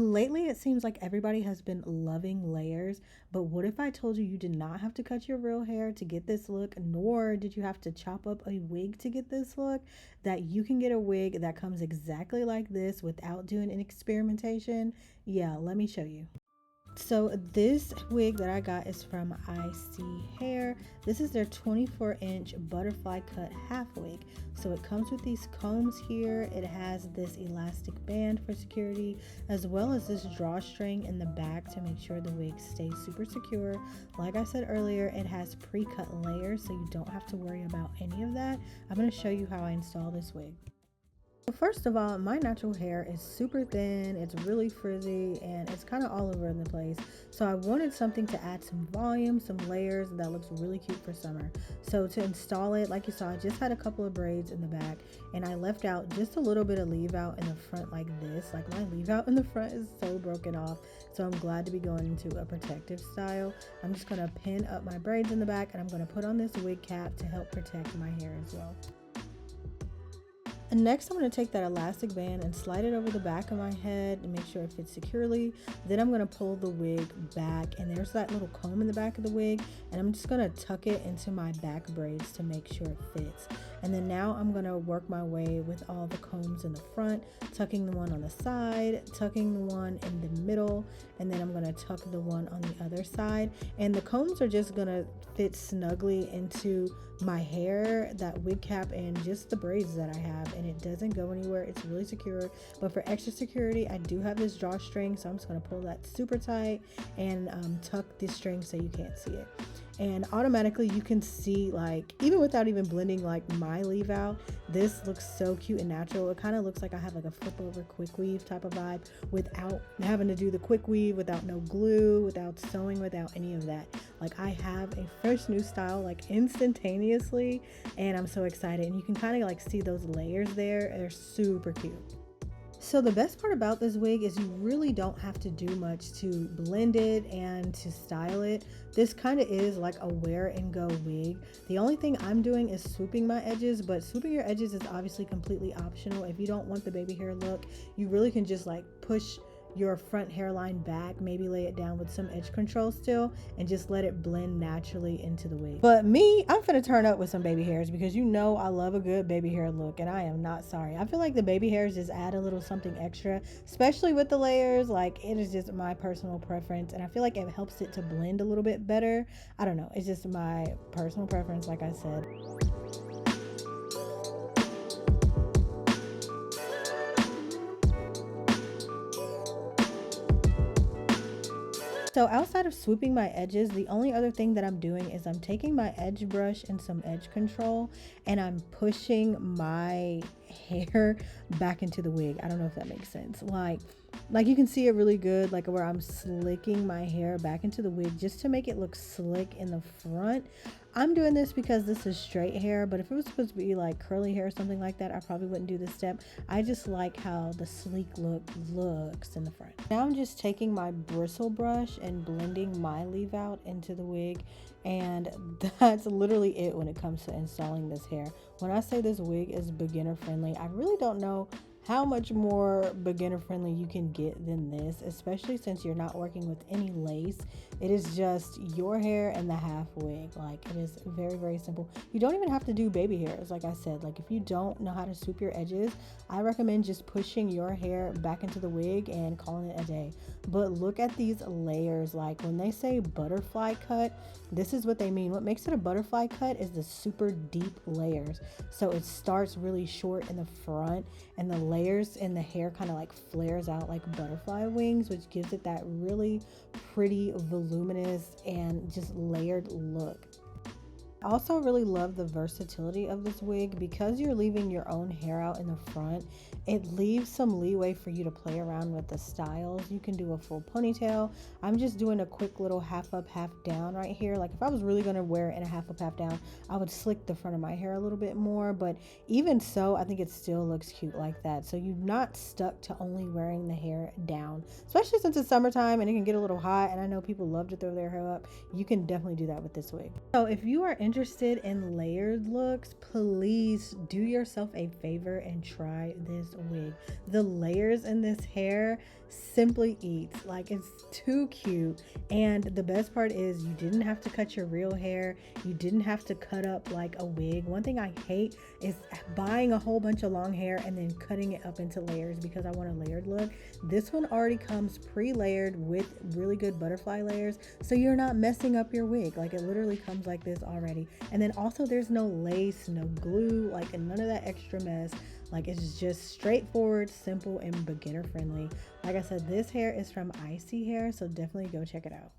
Lately, it seems like everybody has been loving layers, but what if I told you you did not have to cut your real hair to get this look, nor did you have to chop up a wig to get this look? That you can get a wig that comes exactly like this without doing an experimentation? Yeah, let me show you. So this wig that I got is from ISEE Hair. This is their 24-inch butterfly cut half wig. So it comes with these combs here. It has this elastic band for security, as well as this drawstring in the back to make sure the wig stays super secure. Like I said earlier, it has pre-cut layers, so you don't have to worry about any of that. I'm going to show you how I install this wig. First of all, my natural hair is super thin, it's really frizzy, and it's kind of all over the place. So I wanted something to add some volume, some layers that looks really cute for summer. So to install it, like you saw, I just had a couple of braids in the back, and I left out just a little bit of leave out in the front like this. Like my leave out in the front is so broken off. So I'm glad to be going into a protective style. I'm just gonna pin up my braids in the back, and I'm gonna put on this wig cap to help protect my hair as well. And next I'm going to take that elastic band and slide it over the back of my head and make sure it fits securely. Then I'm going to pull the wig back, and there's that little comb in the back of the wig, and I'm just going to tuck it into my back braids to make sure it fits. And then now I'm going to work my way with all the combs in the front, tucking the one on the side, tucking the one in the middle, and then I'm going to tuck the one on the other side. And the combs are just going to fit snugly into my hair, that wig cap, and just the braids that I have, and it doesn't go anywhere. It's really secure. But for extra security, I do have this drawstring, so I'm just going to pull that super tight and tuck this string so you can't see it. And automatically you can see, like, even without even blending like my leave out, this looks so cute and natural. It kind of looks like I have like a flip over quick weave type of vibe without having to do the quick weave, without no glue, without sewing, without any of that. Like, I have a fresh new style like instantaneously, and I'm so excited. And you can kind of like see those layers there. They're super cute. So the best part about this wig is you really don't have to do much to blend it and to style it. This kind of is like a wear and go wig. The only thing I'm doing is swooping my edges, but swooping your edges is obviously completely optional. If you don't want the baby hair look, you really can just like push your front hairline back, maybe lay it down with some edge control still, and just let it blend naturally into the wig. But me, I'm finna turn up with some baby hairs because you know I love a good baby hair look, and I am not sorry. I feel like the baby hairs just add a little something extra, especially with the layers. Like, it is just my personal preference, and I feel like it helps it to blend a little bit better. I don't know, it's just my personal preference, like I said. So outside of swooping my edges, the only other thing that I'm doing is I'm taking my edge brush and some edge control, and I'm pushing my hair back into the wig. I don't know if that makes sense. Like you can see it really good, like where I'm slicking my hair back into the wig just to make it look slick in the front. I'm doing this because this is straight hair, but if it was supposed to be like curly hair or something like that, I probably wouldn't do this step. I just like how the sleek look looks in the front. Now I'm just taking my bristle brush and blending my leave out into the wig, and that's literally it when it comes to installing this hair. When I say this wig is beginner friendly, I really don't know how much more beginner friendly you can get than this, especially since you're not working with any lace. It is just your hair and the half wig. Like, it is very, very simple. You don't even have to do baby hairs. Like I said, like if you don't know how to swoop your edges, I recommend just pushing your hair back into the wig and calling it a day. But look at these layers. Like, when they say butterfly cut, this is what they mean. What makes it a butterfly cut is the super deep layers. So it starts really short in the front, and the layers in the hair kind of like flares out like butterfly wings, which gives it that really pretty, voluminous, and just layered look. I also really love the versatility of this wig. Because you're leaving your own hair out in the front, it leaves some leeway for you to play around with the styles. You can do a full ponytail. I'm just doing a quick little half up, half down right here. Like, if I was really gonna wear it in a half up, half down, I would slick the front of my hair a little bit more, but even so, I think it still looks cute like that. So you're not stuck to only wearing the hair down, especially since it's summertime and it can get a little hot, and I know people love to throw their hair up. You can definitely do that with this wig. So if you are interested in layered looks, please do yourself a favor and try this wig. The layers in this hair simply eats. Like, it's too cute. And the best part is you didn't have to cut your real hair. You didn't have to cut up like a wig. One thing I hate is buying a whole bunch of long hair and then cutting it up into layers because I want a layered look. This one already comes pre-layered with really good butterfly layers, so you're not messing up your wig. Like, it literally comes like this already. And then also there's no lace, no glue, like, and none of that extra mess. Like, it's just straightforward, simple, and beginner friendly. Like I said, this hair is from ISEE Hair, so definitely go check it out.